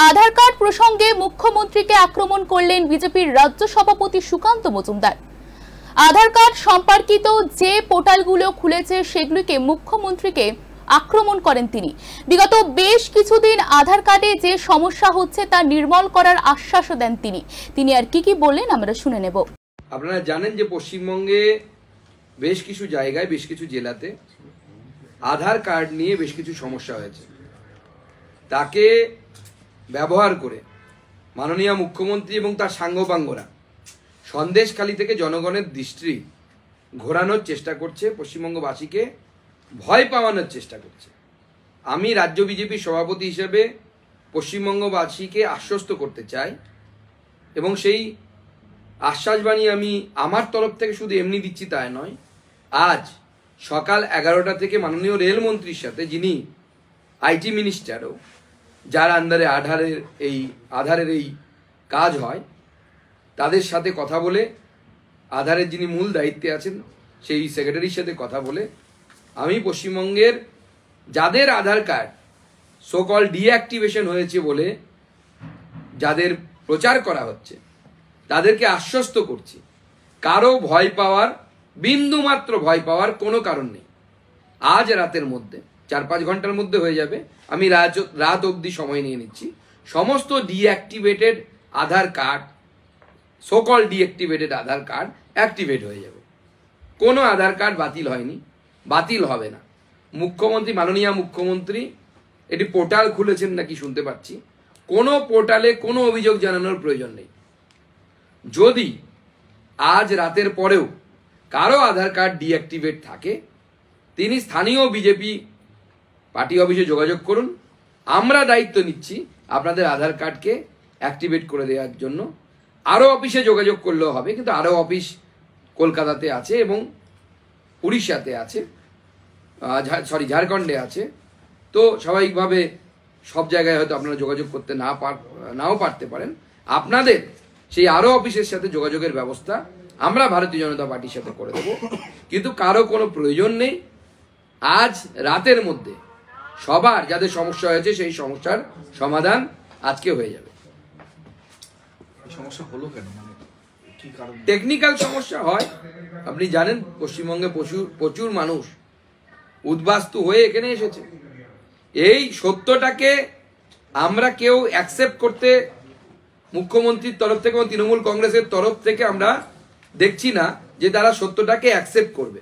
আধার card প্রসঙ্গে মুখ্যমন্ত্রীকে আক্রমণ করলেন বিজেপির রাজ্য সভাপতি সুকান্ত মজুমদার। আধার কার্ড সম্পর্কিত যে পোর্টালগুলো খুলেছে সেগুলিকে মুখ্যমন্ত্রীকে আক্রমণ করেন তিনি। বিগত বেশ কিছুদিন আধার কার্ডে যে সমস্যা হচ্ছে তা নির্মূল করার আশ্বাসও দেন তিনি আর কি বললেন আমরা শুনে নেব। আপনারা জানেন যে পশ্চিমবঙ্গে বেশ কিছু জায়গায় বেশ কিছু জেলাতে আধার কার্ড নিয়ে বেশ কিছু সমস্যা হয়েছে। তাকে ব্যবহার করে মাননীয় মুখ্যমন্ত্রী এবং তার সাঙ্গপাঙ্গরা সন্দেশখালী থেকে জনগণের দৃষ্টি ঘোরানোর চেষ্টা করছে, পশ্চিমবঙ্গবাসীকে ভয় পাওয়ানোর চেষ্টা করছে। আমি রাজ্য বিজেপির সভাপতি হিসেবে পশ্চিমবঙ্গবাসীকে আশ্বস্ত করতে চাই এবং সেই আশ্বাসবাণী আমি আমার তরফ থেকে শুধু এমনি দিচ্ছি তাই নয়। আজ সকাল 11টা থেকে মাননীয় রেলমন্ত্রীর সাথে, যিনি আইটি মিনিস্টারও, যার আন্ডারে আধারের এই কাজ হয়, তাদের সাথে কথা বলে, আধারের যিনি মূল দায়িত্বে আছেন সেই সেক্রেটারির সাথে কথা বলে আমি পশ্চিমবঙ্গের যাদের আধার কার্ড সোকল ডিঅ্যাক্টিভেশন হয়েছে বলে যাদের প্রচার করা হচ্ছে তাদেরকে আশ্বস্ত করছি, কারো ভয় পাওয়ার, বিন্দুমাত্র ভয় পাওয়ার কোনো কারণ নেই। আজ রাতের মধ্যে 4-5 ঘন্টার মধ্যে হয়ে যাবে। আমি রাত অবধি সময় নিয়ে নিচ্ছি। সমস্ত ডিঅ্যাক্টিভেটেড আধার কার্ড, সোকল ডিঅ্যাক্টিভেটেড আধার কার্ড অ্যাক্টিভেট হয়ে যাবে। কোনো আধার কার্ড বাতিল হয়নি, বাতিল হবে না। মাননীয় মুখ্যমন্ত্রী এটি পোর্টাল খুলেছেন নাকি শুনতে পাচ্ছি। কোনো পোর্টালে কোনো অভিযোগ জানানোর প্রয়োজন নেই। যদি আজ রাতের পরেও কারো আধার কার্ড ডিঅ্যাক্টিভেট থাকে, তিনি স্থানীয় বিজেপি পার্টি অফিসে যোগাযোগ করুন। আমরা দায়িত্ব নিচ্ছি আপনাদের আধার কার্ডকে অ্যাক্টিভেট করে দেওয়ার জন্য। আরও অফিসে যোগাযোগ করলেও হবে, কিন্তু আরও অফিস কলকাতাতে আছে এবং উড়িষ্যাতে আছে, ঝাড়খণ্ডে আছে। তো স্বাভাবিকভাবে সব জায়গায় হয়তো আপনারা যোগাযোগ করতে নাও পারতে পারেন। আপনাদের সেই আরও অফিসের সাথে যোগাযোগের ব্যবস্থা আমরা ভারতীয় জনতা পার্টির সাথে করে দেব, কিন্তু কারো কোনো প্রয়োজন নেই। আজ রাতের মধ্যে সবার যাদের সমস্যা হয়েছে সেই সমস্যার সমাধান আজকে হয়ে যাবে। সমস্যা হলো কেন, মানে কি কারণ? টেকনিক্যাল সমস্যা হয়। আপনি জানেন পশ্চিমবঙ্গে প্রচুর মানুষ উদ্বাস্তু হয়ে এখানে এসেছে। এই সত্যটাকে আমরা কেউ অ্যাকসেপ্ট করতে, মুখ্যমন্ত্রীর তরফ থেকে এবং তৃণমূল কংগ্রেসের তরফ থেকে আমরা দেখছি না যে তারা সত্যটাকে অ্যাকসেপ্ট করবে।